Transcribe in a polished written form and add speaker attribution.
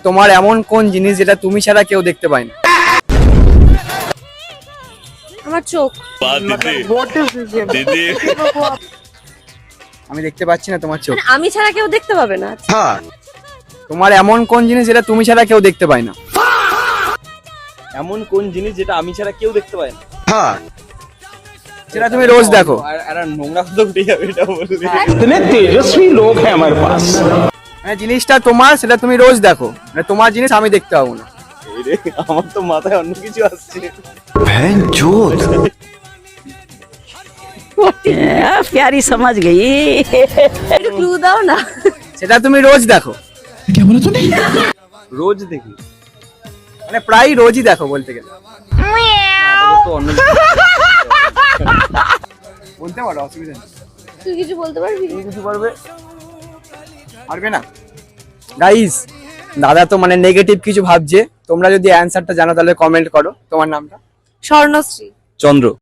Speaker 1: তোমার এমন কোন জিনিস যেটা তুমি ছাড়া কেউ দেখতে পায় না?
Speaker 2: আমার চোখ।
Speaker 1: আমি দেখতে পাচ্ছি না তোমার চোখ।
Speaker 2: মানে আমি ছাড়া কেউ দেখতে পাবে না।
Speaker 1: তোমার এমন কোন জিনিস যেটা তুমি ছাড়া কেউ দেখতে পায় না?
Speaker 3: এমন কোন জিনিস যেটা আমি ছাড়া কেউ দেখতে পায় না?
Speaker 1: সেটা তুমি রোজ দেখো।
Speaker 3: আর নোংরা কথা উঠে যাবে এটা বললে।
Speaker 4: इतने तेजस्वी लोग हैं हमारे पास।
Speaker 1: মানে জিনিসটা তোমার, সেটা তুমি রোজ দেখো, মানে তোমার জিনিস আমি দেখতে পাবো না।
Speaker 3: এই রে, আমার তো মাথায় অন্য কিছু আসছে।
Speaker 5: प्यारी समझ गई।
Speaker 2: একটু ক্লু দাও না।
Speaker 1: সেটা তুমি রোজ দেখো,
Speaker 3: রোজ দেখি।
Speaker 1: মানে প্রায় রোজই দেখো বলতে গেলে।
Speaker 3: তো অন্য কিছু।
Speaker 1: বলতে পারো, অসুবিধা নেই।
Speaker 2: তুই কিছু বলতে পারবি?
Speaker 1: তুমি কিছু পারবে? পারবে না গাইস। দাদা তো মানে নেগেটিভ কিছু ভাবছে। তোমরা যদি অ্যানসারটা জানো তাহলে কমেন্ট করো। তোমার নামটা?
Speaker 2: স্বর্ণশ্রী।
Speaker 3: চন্দ্র।